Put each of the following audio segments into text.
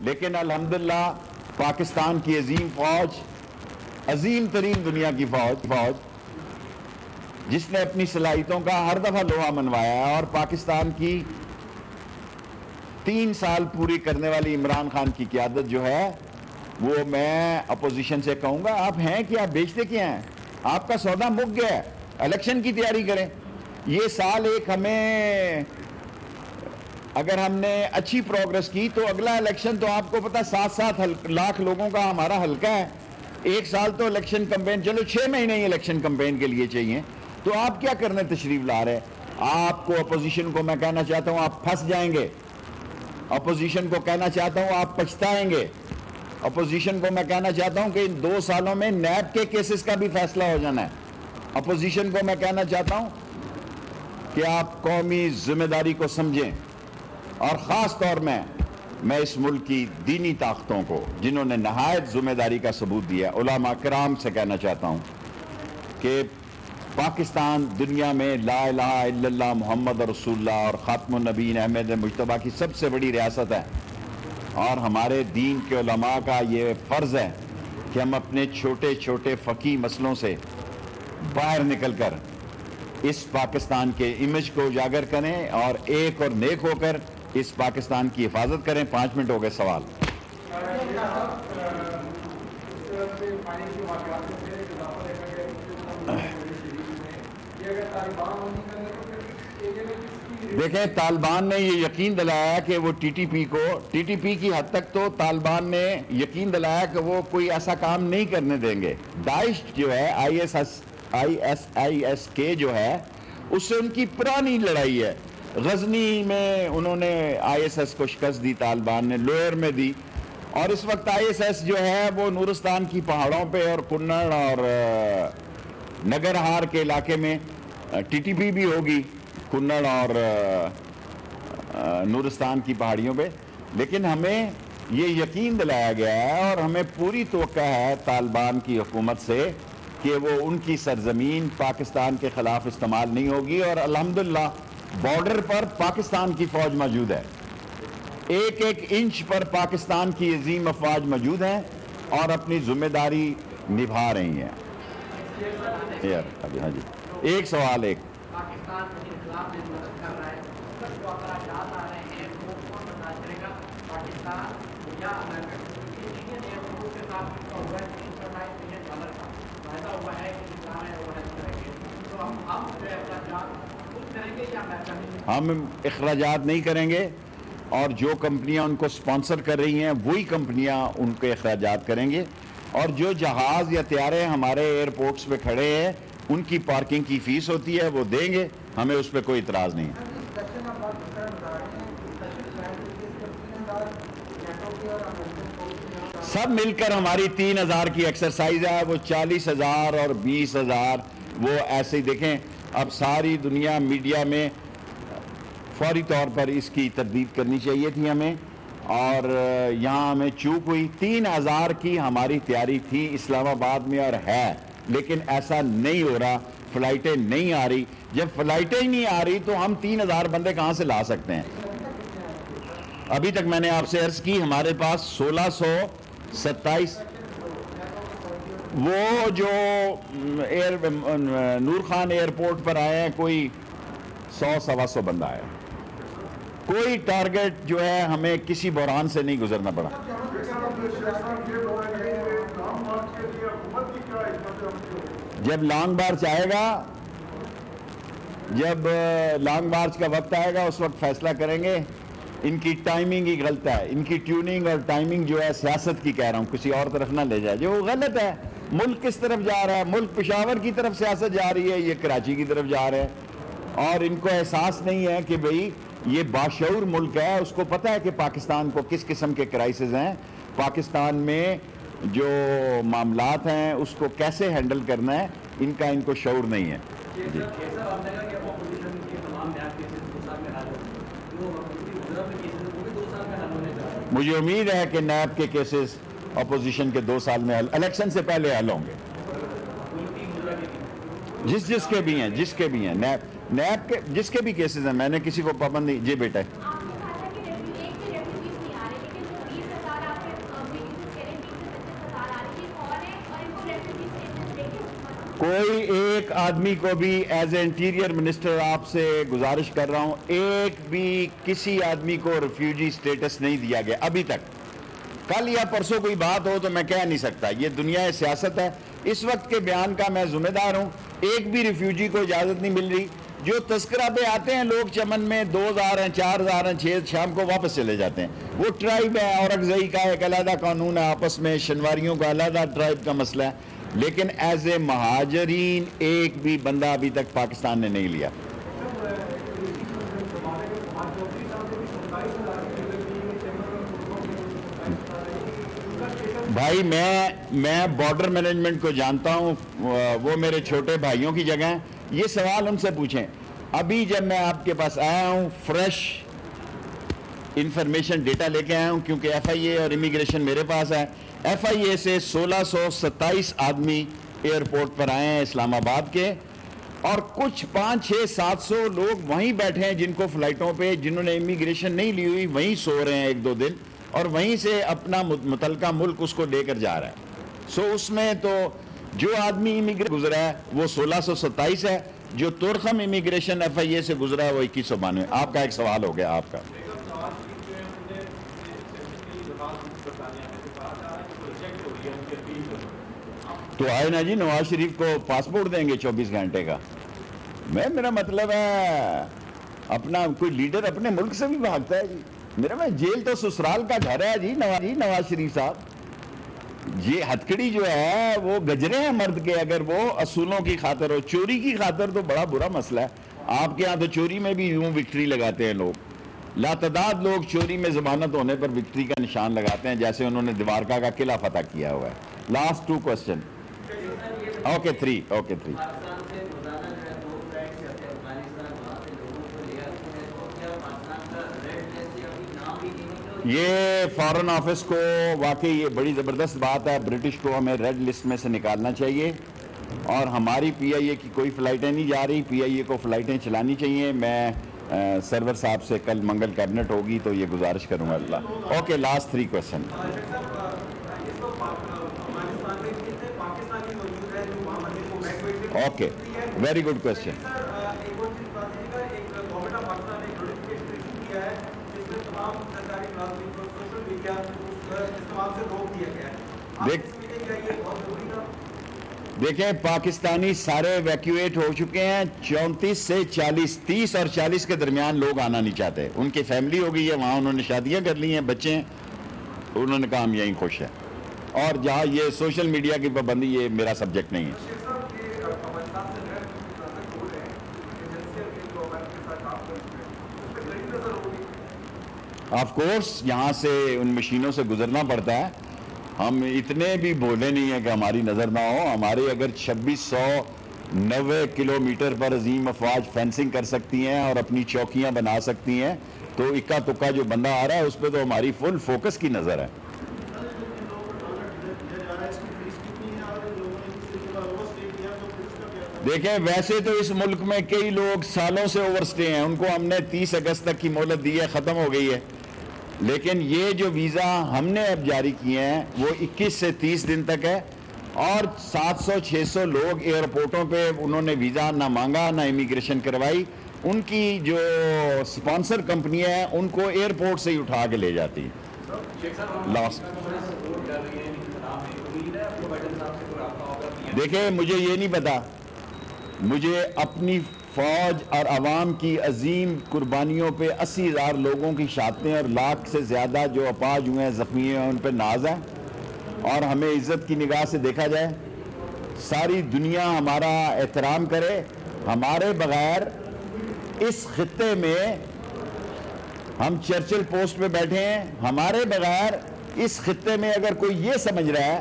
لیکن الحمدللہ پاکستان کی عظیم فوج، عظیم ترین دنیا کی فوج جس نے اپنی صلاحیتوں کا ہر دفعہ لوہا منوایا ہے، اور پاکستان کی 3 سال پوری کرنے والی عمران خان کی قیادت جو ہے وہ میں اپوزیشن سے کہوں گا آپ ہیں کہ آپ بیچتے کیا ہیں؟ آپ کا سودا مک گیا ہے، الیکشن کی تیاری کریں۔ یہ سال ایک ہمیں اگر ہم نے اچھی پروگرس کی تو اگلا الیکشن تو آپ کو پتہ 7 لاکھ لوگوں کا ہمارا حلقہ ہے، ایک سال تو الیکشن کمپین، چلو 6 مہینے ہی الیکشن کمپین کے لیے چاہیے، تو آپ کیا کرنے تشریف لا رہے؟ آپ کو اپوزیشن کو میں کہنا چاہتا ہوں آپ پھنس جائیں گے، اپوزیشن کو کہنا چاہتا ہوں آپ پچھتائیں گے، اپوزیشن کو میں کہنا چاہتا ہوں کہ ان 2 سالوں میں نیب کے کیسز کا بھی فیصلہ ہو جانا ہے، اپوزیشن کو میں کہنا چاہتا ہوں کہ آپ قومی ذمہ داری کو سمجھیں، اور خاص طور میں اس ملک کی دینی طاقتوں کو جنہوں نے نہایت ذمہ داری کا ثبوت دیا، علماء کرام سے کہنا چاہتا ہوں کہ پاکستان دنیا میں لا الہ الا اللہ محمد رسول اللہ اور خاتم النبیین احمد مجتبیٰ کی سب سے بڑی ریاست ہے، اور ہمارے دین کے علماء کا یہ فرض ہے کہ ہم اپنے چھوٹے چھوٹے فقہی مسئلوں سے باہر نکل کر اس پاکستان کے امیج کو اجاگر کریں اور ایک اور نیک ہو کر اس پاکستان کی حفاظت کریں۔ 5 منٹ ہو گئے سوال۔ دیکھیں طالبان نے یہ یقین دلایا کہ وہ ٹی ٹی پی کی حد تک تو طالبان نے یقین دلایا کہ وہ کوئی ایسا کام نہیں کرنے دیں گے۔ داعش جو ہے ISIS کے جو ہے اس سے ان کی پرانی لڑائی ہے، غزنی میں انہوں نے ISIS کو شکست دی، طالبان نے لوئر میں دی، اور اس وقت ISIS جو ہے وہ نورستان کی پہاڑوں پہ اور کنڑ اور نگرہار کے علاقے میں ٹی ٹی پی بھی ہوگی کنڑ اور نورستان کی پہاڑیوں پہ، لیکن ہمیں یہ یقین دلایا گیا ہے اور ہمیں پوری توقع ہے طالبان کی حکومت سے کہ وہ ان کی سرزمین پاکستان کے خلاف استعمال نہیں ہوگی، اور الحمدللہ بارڈر پر پاکستان کی فوج موجود ہے، ایک ایک انچ پر پاکستان کی عظیم افواج موجود ہیں اور اپنی ذمہ داری نبھا رہی ہیں۔ ہاں جی، ایک سوال ایک پاکستان کے خلاف مدد کر رہا ہے، جو اخراجات آ رہے ہیں وہ کون برداشت کرے گا؟ پاکستان یا امریکہ؟ کے ساتھ ہوا ہے $327 ملین کا فائدہ ہوا ہے کہ جتنا ہے وہ کریں گے، تو ہم جو اخراجات خود کریں گے یا امریکہ؟ ہم اخراجات نہیں کریں گے، اور جو کمپنیاں ان کو سپانسر کر رہی ہیں وہی کمپنیاں ان کے اخراجات کریں گے، اور جو جہاز یا طیارے ہمارے ایئرپورٹس پہ کھڑے ہیں ان کی پارکنگ کی فیس ہوتی ہے وہ دیں گے، ہمیں اس پہ کوئی اعتراض نہیں ہے۔ سب مل کر ہماری 3000 کی ایکسرسائز ہے، وہ 40,000 اور 20,000 وہ ایسے ہی دیکھیں۔ اب ساری دنیا میڈیا میں فوری طور پر اس کی تردید کرنی چاہیے تھی ہمیں، اور یہاں ہمیں چوک ہوئی۔ 3000 کی ہماری تیاری تھی اسلام آباد میں اور ہے، لیکن ایسا نہیں ہو رہا، فلائٹیں نہیں آ رہی۔ جب فلائٹیں ہی نہیں آ رہی تو ہم 3000 بندے کہاں سے لا سکتے ہیں؟ ابھی تک میں نے آپ سے عرض کی ہمارے پاس 1627 وہ جو نور خان ایئرپورٹ پر آئے ہیں کوئی 100-125 بندہ آیا، کوئی ٹارگٹ جو ہے ہمیں کسی بحران سے نہیں گزرنا پڑا۔ جب لانگ مارچ آئے گا، جب لانگ مارچ کا وقت آئے گا اس وقت فیصلہ کریں گے۔ ان کی ٹائمنگ ہی غلط ہے، ان کی ٹیوننگ اور ٹائمنگ جو ہے سیاست کی کہہ رہا ہوں، کسی اور طرف نہ لے جائے، جو غلط ہے۔ ملک کس طرف جا رہا ہے؟ ملک پشاور کی طرف سیاست جا رہی ہے، یہ کراچی کی طرف جا رہے ہیں، اور ان کو احساس نہیں ہے کہ بھئی یہ باشعور ملک ہے، اس کو پتہ ہے کہ پاکستان کو کس قسم کے کرائسز ہیں، پاکستان میں جو معاملات ہیں اس کو کیسے ہینڈل کرنا ہے، ان کو شعور نہیں ہے۔ جی مجھے امید ہے کہ نیب کے کیسز اپوزیشن کے 2 سال میں الیکشن سے پہلے حل ہوں گے، جس کے بھی ہیں نیب کے جس کے بھی کیسز ہیں، میں نے کسی کو پابند نہیں۔ جی بیٹا کوئی ایک آدمی کو بھی ایز اے انٹیریئر منسٹر آپ سے گزارش کر رہا ہوں, ایک بھی کسی آدمی کو ریفیوجی سٹیٹس نہیں دیا گیا ابھی تک. کل یا پرسوں کوئی بات ہو تو میں کہہ نہیں سکتا, یہ دنیا سیاست ہے. اس وقت کے بیان کا میں ذمہ دار ہوں. ایک بھی ریفیوجی کو اجازت نہیں مل رہی. جو تذکرہ پہ آتے ہیں لوگ چمن میں 2000 ہیں, 4000 ہیں, 6 شام کو واپس چلے جاتے ہیں. وہ ٹرائب ہے, اورکزئی کا ایک علیحدہ قانون ہے, آپس میں شنواریوں کا علیحدہ ٹرائب کا مسئلہ ہے. لیکن ایز اے مہاجرین ایک بھی بندہ ابھی تک پاکستان نے نہیں لیا. بھائی میں بارڈر مینجمنٹ کو جانتا ہوں, وہ میرے چھوٹے بھائیوں کی جگہ ہیں. یہ سوال ان سے پوچھیں. ابھی جب میں آپ کے پاس آیا ہوں فریش انفارمیشن ڈیٹا لے کے آیا ہوں, کیونکہ ایف آئی اے اور امیگریشن میرے پاس ہے. ایف آئی اے سے 1627 آدمی ایئرپورٹ پر آئے ہیں اسلام آباد کے, اور کچھ 500-600-700 لوگ وہیں بیٹھے ہیں جن کو فلائٹوں پہ, جنہوں نے امیگریشن نہیں لی ہوئی, وہیں سو رہے ہیں 1-2 دن, اور وہیں سے اپنا متعلقہ ملک اس کو لے کر جا رہا ہے. اس میں تو جو آدمی امیگریشن گزرا ہے وہ 1627 ہے, جو ترخم امیگریشن ایف آئی اے سے گزرا ہے وہ 2192. آپ کا ایک سوال ہو گیا. آپ کا تو آئے نا جی, نواز شریف کو پاسپورٹ دیں گے 24 گھنٹے کا. میرا مطلب ہے اپنا کوئی لیڈر اپنے ملک سے بھی بھاگتا ہے جی. میرا میں جیل تو سسرال کا گھر ہے جی. نواز شریف صاحب, یہ ہتکڑی جو ہے وہ گجرے ہیں مرد کے. اگر وہ اصولوں کی خاطر ہو, چوری کی خاطر تو بڑا برا مسئلہ ہے. آپ کے ہاں تو چوری میں بھی یوں وکٹری لگاتے ہیں لوگ. لاتعداد لوگ چوری میں ضمانت ہونے پر وکٹری کا نشان لگاتے ہیں, جیسے انہوں نے دیوارکا کا قلعہ فتح کیا ہوا ہے. Last 2 question. اوکے 3. یہ فارن آفس کو واقعی یہ بڑی زبردست بات ہے. برٹش کو ہمیں ریڈ لسٹ میں سے نکالنا چاہیے, اور ہماری پی آئی اے کی کوئی فلائٹیں نہیں جا رہی. پی آئی اے کو فلائٹیں چلانی چاہیے. میں سرور صاحب سے کل منگل کیبنٹ ہوگی تو یہ گزارش کروں گا. اللہ okay. Last 3 question. Okay, very good question. دیکھیں پاکستانی سارے ایویکویٹ ہو چکے ہیں. 34 سے 40, 30 اور 40 کے درمیان لوگ آنا نہیں چاہتے. ان کی فیملی ہو گئی ہے وہاں, انہوں نے شادیاں کر لی ہیں, بچے ہیں, انہوں نے کہا ہم یہیں خوش ہیں. اور جہاں یہ سوشل میڈیا کی پابندی, یہ میرا سبجیکٹ نہیں ہے. آف کورس یہاں سے ان مشینوں سے گزرنا پڑتا ہے. ہم اتنے بھی بھولے نہیں ہیں کہ ہماری نظر نہ ہو. ہمارے اگر 2690 کلومیٹر پر عظیم افواج فینسنگ کر سکتی ہیں اور اپنی چوکیاں بنا سکتی ہیں, تو اکا تکا جو بندہ آ رہا ہے اس پہ تو ہماری فل فوکس کی نظر ہے. دیکھیں ویسے تو اس ملک میں کئی لوگ سالوں سے اوور سٹے ہیں, ان کو ہم نے 30 اگست تک کی مہلت دی ہے, ختم ہو گئی ہے. لیکن یہ جو ویزا ہم نے اب جاری کیے ہیں وہ 21 سے 30 دن تک ہے, اور 700-600 لوگ ایئرپورٹوں پہ انہوں نے ویزا نہ مانگا نہ امیگریشن کروائی. ان کی جو سپانسر کمپنی ہے ان کو ایئرپورٹ سے ہی اٹھا کے لے جاتی. لاسٹ دیکھیں مجھے یہ نہیں پتا, مجھے اپنی فوج اور عوام کی عظیم قربانیوں پہ 80,000 لوگوں کی شہادتیں اور لاکھ سے زیادہ جو اپاہج ہوئے ہیں, زخمی ہیں, ان پہ ناز ہے. اور ہمیں عزت کی نگاہ سے دیکھا جائے, ساری دنیا ہمارا احترام کرے. ہمارے بغیر اس خطے میں, ہم چرچل پوسٹ پہ بیٹھے ہیں, ہمارے بغیر اس خطے میں اگر کوئی یہ سمجھ رہا ہے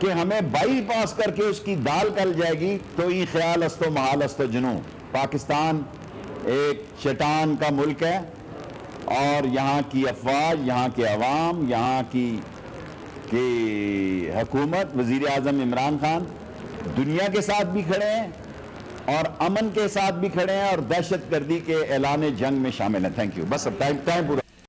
کہ ہمیں بائی پاس کر کے اس کی دال کل جائے گی, تو یہ خیال است و محال است و جنوں. پاکستان ایک چٹان کا ملک ہے, اور یہاں کی افواج, یہاں کے عوام, یہاں کی حکومت, وزیر اعظم عمران خان دنیا کے ساتھ بھی کھڑے ہیں اور امن کے ساتھ بھی کھڑے ہیں, اور دہشت گردی کے اعلان جنگ میں شامل ہیں. Thank you. بس اب ٹائم پورا.